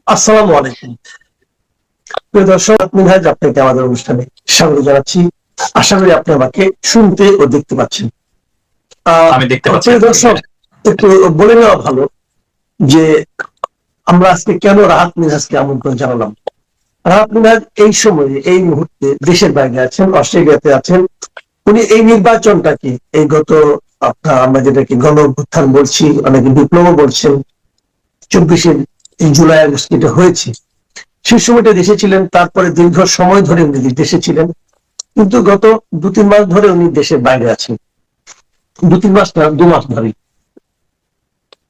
আসসালামু আলাইকুম। প্রিয় দর্শক, মিনহাজ আপনাকে আমাদের অনুষ্ঠানে স্বাগত জানাচ্ছি। আশা করি আপনি আমাকে শুনতে ও দেখতে পাচ্ছেন। আমি দেখতে পাচ্ছি। প্রিয় দর্শক, একটু বলে নেওয়া ভালো যে আমরা আজকে কেন রাহাত মিনহাজকে আমন্ত্রণ জানালাম। রাহাত মিনহাজ এই সময়ে, এই মুহূর্তে দেশের বাইরে আছেন, অস্ট্রেলিয়াতে আছেন। উনি এই নির্বাচনটাকে, এই গত আমরা যেটাকে গণ অভ্যুত্থান বলছি, অনেকে বিপ্লব বলছেন, 24শে জুলাই আগস্ট যেটা হয়েছে, সেই সময়টা দেশে ছিলেন। তারপরে দীর্ঘ সময় ধরে উনি দেশে ছিলেন, কিন্তু গত 2-3 মাস ধরে উনি দেশের বাইরে আছেন। 2-3 মাস না, 2 মাস ধরে।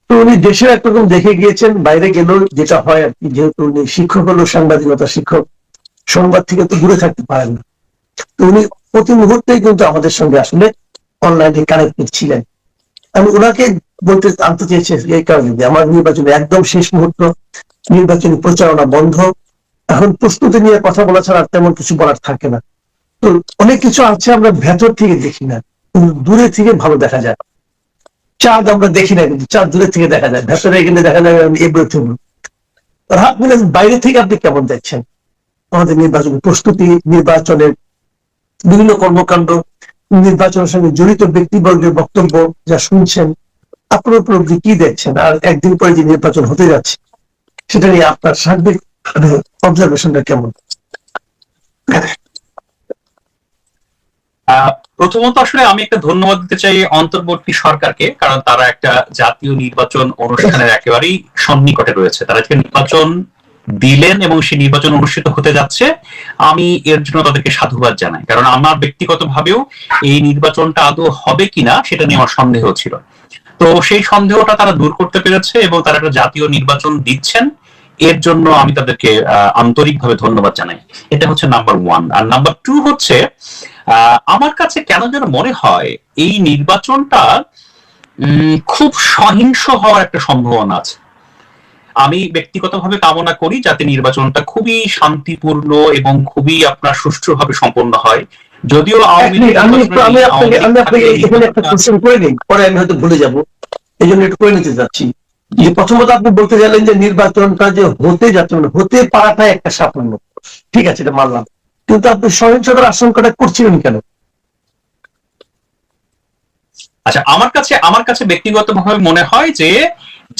তো উনি দেশের একরকম দেখে গিয়েছেন, বাইরে গেলেও যেটা হয় আর কি, যেহেতু উনি শিক্ষক হলো, সাংবাদিকতা শিক্ষক, সংবাদ থেকে তো দূরে থাকতে পারেন না। তো উনি প্রতি মুহূর্তেই কিন্তু আমাদের সঙ্গে আসলে অনলাইনে কানেক্টেড ছিলেন। আমি ওনাকে বলতে আনতে চেয়েছি এই কারণে যে আমার নির্বাচনে একদম শেষ মুহূর্ত, নির্বাচনী প্রচারণা বন্ধ, এখন প্রস্তুতি নিয়ে কথা বলা ছাড়া তেমন কিছু বলার থাকে না। তো অনেক কিছু আছে আমরা ভেতর থেকে দেখি না, কিন্তু দূরে থেকে ভালো দেখা যায়। চাঁদ আমরা দেখি না, কিন্তু চাঁদ দূরে থেকে দেখা যায়, ভেতরে গেলে দেখা যায় এভরিথিং। বাইরে থেকে আপনি কেমন দেখছেন আমাদের নির্বাচন প্রস্তুতি, নির্বাচনের বিভিন্ন কর্মকাণ্ড, নির্বাচনের সঙ্গে জড়িত ব্যক্তিবর্গের বক্তব্য যা শুনছেন, আপনার উপলব্ধি কি দেখছেন? আর একদিন পরে যে নির্বাচন হতে যাচ্ছে, সেটা নিয়ে আপনার সার্বিক অবজারভেশনটা কেমন? প্রথমত আসলে আমি একটা ধন্যবাদ দিতে চাই অন্তর্বর্তী সরকারকে, কারণ তারা একটা জাতীয় নির্বাচন অনুষ্ঠানের একেবারেই সন্নিকটে রয়েছে। তারা যে নির্বাচন দিলেন এবং সেই নির্বাচন অনুষ্ঠিত হতে যাচ্ছে, আমি এর জন্য তাদেরকে সাধুবাদ জানাই। কারণ আমার ব্যক্তিগতভাবেও এই নির্বাচনটা আদৌ হবে কিনা সেটা নিয়ে আমার সন্দেহ ছিল। তো সেই সন্দেহটা তারা দূর করতে পেরেছে এবং তারা একটা জাতীয় নির্বাচন দিচ্ছেন, এর জন্য আমি তাদেরকে আন্তরিকভাবে ধন্যবাদ জানাই। এটা হচ্ছে নাম্বার 1। আর নাম্বার 2 হচ্ছে, আমার কাছে কেন যেন মনে হয় এই নির্বাচনটা খুব সহিংস হওয়ার একটা সম্ভাবনা আছে। আমি ব্যক্তিগতভাবে কামনা করি যাতে নির্বাচনটা খুবই শান্তিপূর্ণ এবং খুবই আপনার সুষ্ঠুভাবে সম্পন্ন হয়। যদিও আওয়ামী লীগ, আমি আপনাকে এখানে একটা কোশ্চেন করে নিই, পরে আমি হয়তো ভুলে যাবো, এই জন্য একটু করে নিতে চাচ্ছি যে প্রথমত আপনি বলতে গেলেন যে নির্বাচনটা যে হতে যাচ্ছে, মানে হতে পারাটাই একটা সাফল্য। ঠিক আছে, এটা মানলাম, কিন্তু আপনি সহিংসতার আশঙ্কাটা করছিলেন কেন? আচ্ছা, আমার কাছে ব্যক্তিগতভাবে মনে হয় যে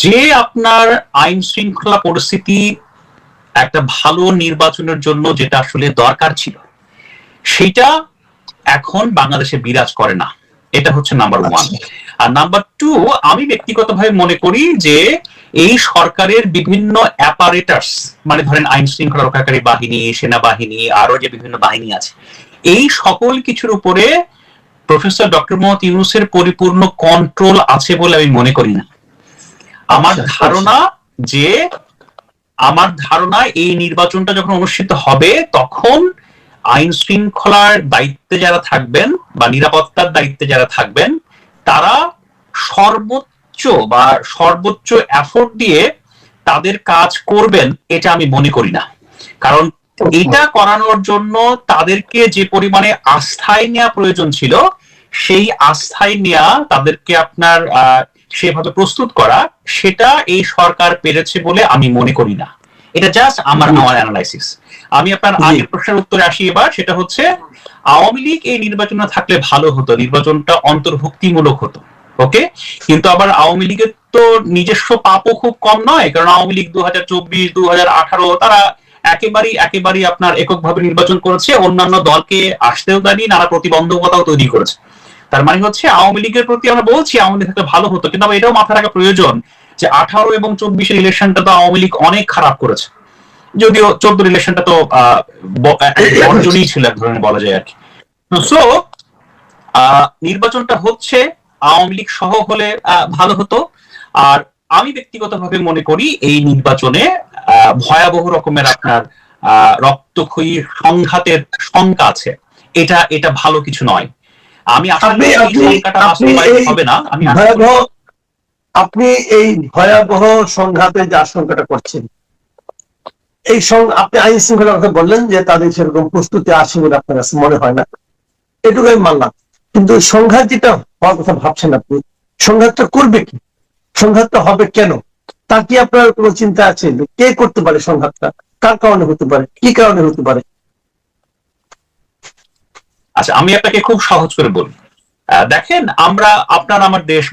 যে আপনার আইন শৃঙ্খলা পরিস্থিতি একটা ভালো নির্বাচনের জন্য যেটা আসলে দরকার ছিল, সেটা এখন বাংলাদেশে বিরাজ করে না। এটা হচ্ছে নাম্বার 1। আর নাম্বার 2, আমি ব্যক্তিগতভাবে মনে করি যে এই সরকারের বিভিন্ন অ্যাপারেটাস, মানে ধরেন আইন শৃঙ্খলা রক্ষাকারী বাহিনী, সেনাবাহিনী, আরো যে বিভিন্ন বাহিনী আছে, এই সকল কিছুর উপরে প্রফেসর ডক্টর মোহাম্মদ ইউনূসের পরিপূর্ণ কন্ট্রোল আছে বলে আমি মনে করি না। আমার ধারণা এই নির্বাচনটা যখন অনুষ্ঠিত হবে, তখন আইন শৃঙ্খলার দায়িত্বে যারা থাকবেন বা নিরাপত্তার দায়িত্বে যারা থাকবেন, তারা সর্বোচ্চ এফোর্ট দিয়ে তাদের কাজ করবেন, এটা আমি মনে করি না। কারণ এটা করানোর জন্য তাদেরকে যে পরিমাণে আস্থায় নেওয়া প্রয়োজন ছিল, সেই আস্থায় নেওয়া তাদেরকে আপনার সেভাবে প্রস্তুত করা, সেটা এই সরকার পেরেছে বলে আমি মনে করি না। এটা জাস্ট আমার অ্যানালাইসিস। আমি আপনার আগের প্রশ্নের উত্তরে আসি এবার, সেটা হচ্ছে আওয়ামী লীগ এই নির্বাচনে থাকলে ভালো হতো, নির্বাচনটা অন্তর্ভুক্তিমূলক হতো, ওকে। কিন্তু আবার আওয়ামী লীগের তো নিজস্ব পাপও খুব কম নয়, কারণ আওয়ামী লীগ 2024, 2018 তারা একেবারেই আপনার এককভাবে নির্বাচন করেছে, অন্যান্য দলকে আসতেও দেয়নি, নানা প্রতিবন্ধকতাও তৈরি করেছে। তার মানে হচ্ছে আওয়ামী লীগের প্রতি আমরা বলছি আওয়ামী লীগ থাকলে ভালো হতো, কিন্তু এটাও মাথায় রাখা প্রয়োজন যে 18 এবং 24-এর ইলেকশনটা তো আওয়ামী লীগ অনেক খারাপ করেছে। যদিও 14 ইলেকশনটা তো বর্জনই ছিল এক ধরনের, বলা যায় আর কি। সো নির্বাচনটা হচ্ছে আওয়ামী লীগ সহ হলে ভালো হতো। আর আমি ব্যক্তিগতভাবে মনে করি এই নির্বাচনে ভয়াবহ রকমের আপনার রক্তক্ষয়ী সংঘাতের শঙ্কা আছে। এটা ভালো কিছু নয়। আমি আশা করি এই সংখ্যাটা বাস্তবায়িত হবে না। আপনি এই ভয়াবহ সংঘাতে যে আশঙ্কাটা করছেন, এই আপনি আইন শৃঙ্খলার কথা বললেন যে তাদের সেরকম প্রস্তুতি আছে বলে আপনার কাছে মনে হয় না, এটুকু আমি মানলাম। কিন্তু সংঘাত যেটা হওয়ার কথা ভাবছেন আপনি, সংঘাতটা করবে কি? সংঘাতটা হবে কেন? তা কি আপনার কোনো চিন্তা আছে যে কে করতে পারে সংঘাতটা, কার কারণে হতে পারে, কি কারণে হতে পারে? আচ্ছা, আমি আপনাকে খুব সহজ করে বলি। দেখেন, আমরা আপনার আমার দেশ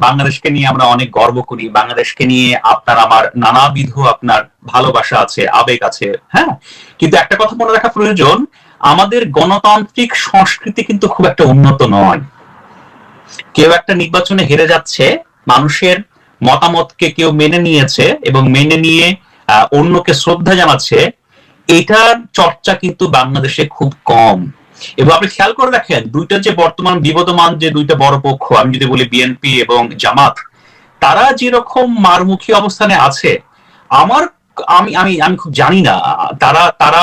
বাংলাদেশকে নিয়ে আমরা অনেক গর্ব করি। বাংলাদেশকে নিয়ে আপনার আমার নানাবিধ আপনার ভালোবাসা আছে, আবেগ আছে, হ্যাঁ। কিন্তু একটা কথা মনে রাখা প্রয়োজন, আমাদের গণতান্ত্রিক সংস্কৃতি কিন্তু খুব একটা উন্নত নয়। কেউ একটা নির্বাচনে হেরে যাচ্ছে, মানুষের মতামতকে কেউ মেনে নিয়েছে এবং মেনে নিয়ে অন্যকে শ্রদ্ধা জানাচ্ছে, এটার চর্চা কিন্তু বাংলাদেশে খুব কম। এবং আপনি খেয়াল করে দেখেন, দুইটা যে বর্তমান বিবদমান যে দুইটা বড় পক্ষ, আমি যদি বলি বিএনপি এবং জামাত, তারা যেরকম মারমুখী অবস্থানে আছে, আমার আমি আমি আমি খুব জানি না তারা তারা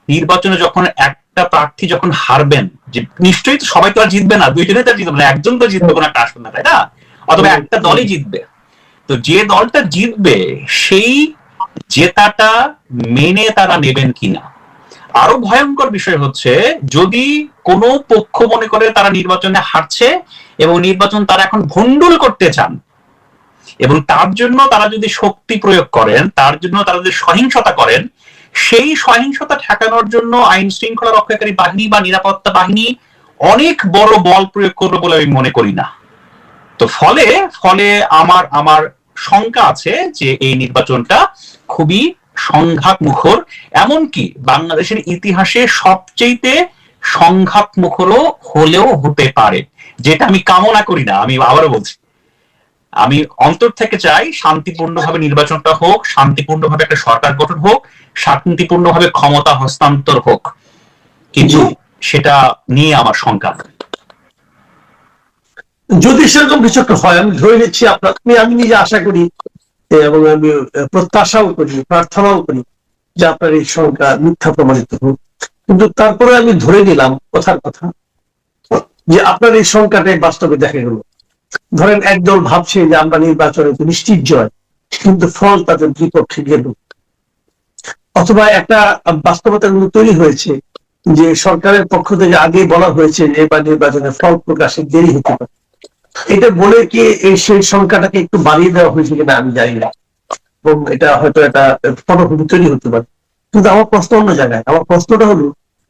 নির্বাচনে যখন একটা প্রার্থী যখন হারবেন, যে নিশ্চয়ই তো সবাই তো আর জিতবে না, দুইজনে তো জিতবে না, একজন তো জিতবে কোনো একটা আসবে না, তাই না? অথবা একটা দলই জিতবে। তো যে দলটা জিতবে সেই জেতাটা মেনে তারা নেবেন কিনা। আরো ভয়ঙ্কর বিষয় হচ্ছে, যদি কোনো পক্ষ মনে করে তারা নির্বাচনে হারছে এবং নির্বাচন তারা এখন ভণ্ডুল করতে চান, এবং তার জন্য তারা যদি শক্তি প্রয়োগ করেন, তার জন্য তারা যদি সহিংসতা করেন, সেই সহিংসতা ঠেকানোর জন্য আইন শৃঙ্খলা রক্ষাকারী বাহিনী বা নিরাপত্তা বাহিনী অনেক বড় বল প্রয়োগ করবে বলে আমি মনে করি না। তো ফলে ফলে আমার আমার শঙ্কা আছে যে এই নির্বাচনটা খুবই সংঘাত মুখর, এমনকি বাংলাদেশের ইতিহাসে সবচেয়ে সংঘাত মুখরও হলেও হতে পারে, যেটা আমি কামনা করি না। আমি আবারও বলছি, আমি অন্তর থেকে চাই শান্তিপূর্ণভাবে নির্বাচনটা হোক, শান্তিপূর্ণভাবে একটা সরকার গঠন হোক, শান্তিপূর্ণভাবে ক্ষমতা হস্তান্তর হোক, কিন্তু সেটা নিয়ে আমার শঙ্কা। যদি সেরকম কিছু একটা হয়, আমি ধরে নিচ্ছি আপনার, আমি নিজে আশা করি এবং আমি প্রত্যাশাও করি, প্রার্থনাও করি যে আপনার এই সংখ্যা মিথ্যা প্রমাণিত হোক, কিন্তু তারপরে আমি ধরে নিলাম কথার কথা যে আপনার এই সংখ্যাটাই বাস্তবে দেখা গেল। ধরেন একদল ভাবছে যে আমরা নির্বাচনে নিশ্চিত জয়, কিন্তু ফল তাদের বিপক্ষে গেল। অথবা একটা বাস্তবতা তৈরি হয়েছে যে সরকারের পক্ষ থেকে আগে বলা হয়েছে যে এবার নির্বাচনে ফল প্রকাশে দেরি হতে পারে। এটা বলে কি সেই সংখ্যাটাকে একটু বাড়িয়ে দেওয়া হয়েছে কিনা আমি জানি না, এবং এটা হয়তো একটা পটভূমি তৈরি হতে পারে। কিন্তু আমার প্রশ্ন অন্য জায়গায়। আমার প্রশ্নটা হলো,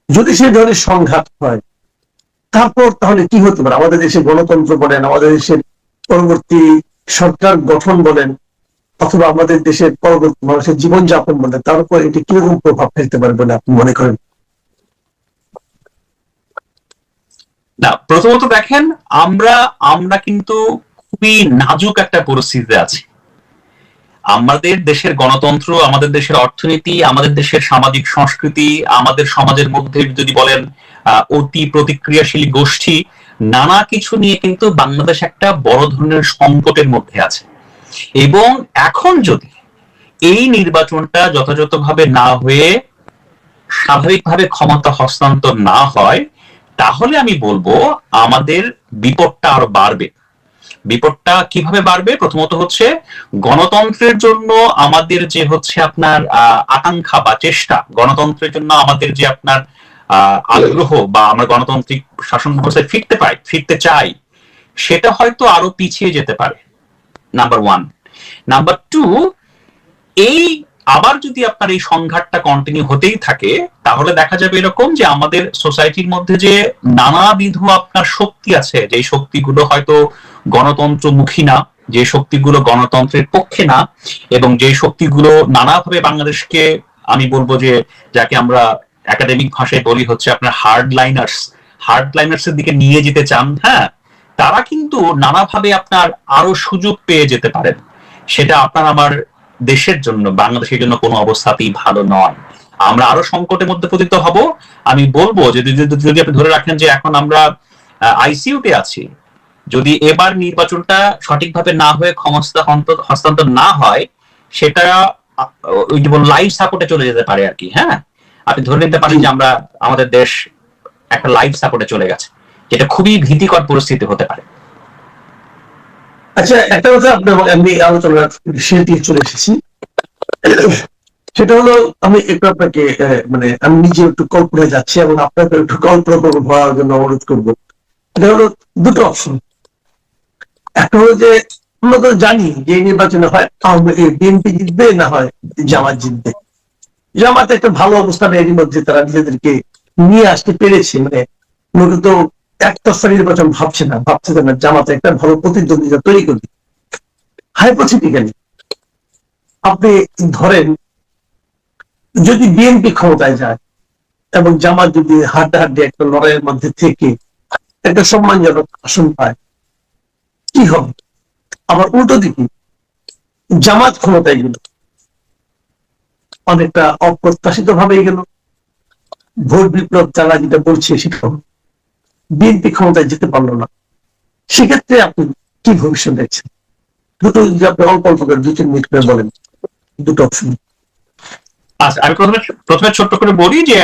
যদি সেই ধরনের সংঘাত হয়, তারপর তাহলে কি হতে পারে? আমাদের দেশে গণতন্ত্র বলেন, আমাদের দেশের পরবর্তী সরকার গঠন বলেন, অথবা আমাদের দেশের পরবর্তী মানুষের জীবনযাপন বলেন, তার উপর এটি কিরকম প্রভাব ফেলতে পারে বলে আপনি মনে করেন? না, প্রথমত দেখেন, আমরা আমরা কিন্তু খুবই নাজুক একটা পরিস্থিতিতে আছি। আমাদের দেশের গণতন্ত্র, আমাদের দেশের অর্থনীতি, আমাদের দেশের সামাজিক সংস্কৃতি, আমাদের সমাজের মধ্যে যদি বলেন অতি প্রতিক্রিয়াশীল গোষ্ঠী, নানা কিছু নিয়ে কিন্তু বাংলাদেশ একটা বড় ধরনের সংকটের মধ্যে আছে। এবং এখন যদি এই নির্বাচনটা যথাযথভাবে না হয়ে স্বাভাবিকভাবে ক্ষমতা হস্তান্তর না হয়, তাহলে আমি বলবো আমাদের বিপদটা আরো বাড়বে। বিপদটা কিভাবে বাড়বে? প্রথমত হচ্ছে, গণতন্ত্রের জন্য আমাদের যে হচ্ছে আপনার আকাঙ্ক্ষা বা চেষ্টা, গণতন্ত্রের জন্য আমাদের যে আপনার আগ্রহ, বা আমরা গণতান্ত্রিক শাসন ব্যবস্থায় ফিরতে চাই, সেটা হয়তো আরো পিছিয়ে যেতে পারে, নাম্বার ওয়ান। নাম্বার টু, এই আবার যদি আপনার এই সংঘাতটা কন্টিনিউ হতেই থাকে, তাহলে দেখা যাবে এরকম যে আমাদের সোসাইটির মধ্যে যে নানাবিধ আপনার শক্তি আছে, যে শক্তিগুলো হয়তো গণতন্ত্রমুখী না, যে শক্তিগুলো গণতন্ত্রের পক্ষে না, এবং যে শক্তিগুলো নানাভাবে বাংলাদেশকে, আমি বলবো যে যাকে আমরা একাডেমিক ভাষায় বলি হচ্ছে আপনার হার্ডলাইনার্স এর দিকে নিয়ে যেতে চান, হ্যাঁ, তারা কিন্তু নানাভাবে আপনার আরো সুযোগ পেয়ে যেতে পারেন। সেটা আপনার আমার দেশের জন্য, বাংলাদেশের জন্য কোনো অবস্থাতেই ভালো নয়। আমরা আরো সংকটের মধ্যে পতিত হব। আমি বলবো যে যদি আপনি ধরে রাখেন যে এখন আমরা আইসিইউতে আছি, যদি এবার নির্বাচনটা সঠিকভাবে না হয়ে ক্ষমতা হস্তান্তর না হয়, সেটা ওই যেমন লাইফ সাপোর্টে চলে যেতে পারে আর কি। হ্যাঁ, আপনি ধরে নিতে পারেন যে আমরা, আমাদের দেশ একটা লাইফ সাপোর্টে চলে গেছে, যেটা খুবই ভীতিকর পরিস্থিতি হতে পারে। আচ্ছা, একটা কথা আমি আলোচনার সেটি চলে এসেছি, সেটা হলো আমি একটু আপনাকে আমি নিজে একটু কল্পনায় যাচ্ছি এবং আপনাকে একটু কল্পনা হওয়ার জন্য অনুরোধ করবো। এটা হলো দুটো অপশন। একটা হলো যে আমরা তো জানি যে এই নির্বাচনে হয় বিএনপি জিতবে না হয় জামাত জিতবে। জামাত একটা ভালো অবস্থানে এর মধ্যে তারা নিজেদেরকে নিয়ে আসতে পেরেছে, মানে মূলত একতরফা নির্বাচন ভাবছে না জামাতে একটা ভালো প্রতিদ্বন্দ্বিতা তৈরি করবে। হাইপোথেটিক্যালি আপনি ধরেন যদি বিএনপি ক্ষমতায় যায় এবং জামাত যদি হাড্ডাহাড্ডি একটা লড়াইয়ের মধ্যে থেকে একটা সম্মানজনক আসন পায়, কি হবে? আবার উল্টো দিকে জামাত ক্ষমতায় গেল, অনেকটা অপ্রত্যাশিত ভাবেই গেল, ভোট বিপ্লব যারা যেটা বলছে সেটা বিএনপি ক্ষমতায় যেতে পারলো না। সেক্ষেত্রে আপনি কি ভবিষ্যৎ দেখছেন? দুটো যদি আপনি অল্প অল্প করে 2-3 মিনিট করে বলেন, দুটো অপশন। আচ্ছা, আমি প্রথমে ছোট্ট করে বলি যে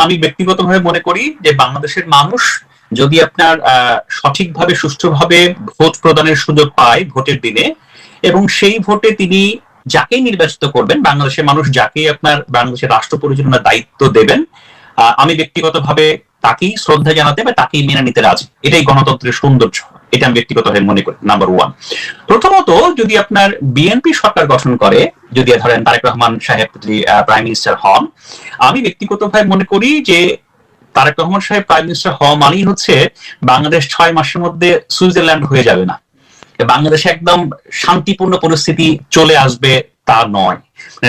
আমি ব্যক্তিগতভাবে মনে করি যে বাংলাদেশের মানুষ যদি আপনার সঠিকভাবে সুষ্ঠুভাবে ভোট প্রদানের সুযোগ পায় ভোটের দিনে, এবং সেই ভোটে তিনি যাকেই নির্বাচিত করবেন, বাংলাদেশের মানুষ যাকেই আপনার বাংলাদেশের রাষ্ট্র পরিচালনার দায়িত্ব দেবেন, আমি ব্যক্তিগতভাবে তাকেই শ্রদ্ধা জানাতে বা তাকেই মেনে নিতে রাজি। এটাই গণতন্ত্রের সৌন্দর্য, এটা আমি ব্যক্তিগতভাবে মনে করি। নাম্বার 1। প্রথমত, যদি আপনার বিএনপি সরকার গঠন করে, যদি ধরেন তারেক রহমান সাহেব যদি প্রাইম মিনিস্টার হন, আমি ব্যক্তিগতভাবে মনে করি যে তারেক রহমান সাহেব প্রাইম মিনিস্টার হওয়া মানেই হচ্ছে বাংলাদেশ 6 মাসের মধ্যে সুইজারল্যান্ড হয়ে যাবে না, বাংলাদেশে একদম শান্তিপূর্ণ পরিস্থিতি চলে আসবে তা নয়,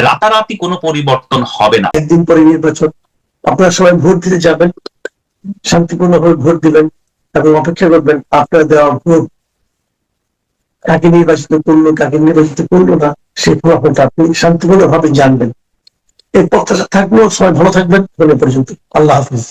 রাতারাতি কোনো পরিবর্তন হবে না। একদিন পরে নির্বাচন, আপনারা সবাই ভোট দিতে যাবেন, শান্তিপূর্ণভাবে ভোট দিবেন এবং অপেক্ষা করবেন আপনার দেওয়া ভোট কাকে নির্বাচিত করলো কাকে নির্বাচিত করলো না সেই ফলাফলটা আপনি শান্তিপূর্ণভাবে জানবেন। এই প্রত্যাশা থাকলেও সবাই ভালো থাকবেন। পর্যন্ত আল্লাহ হাফিজ।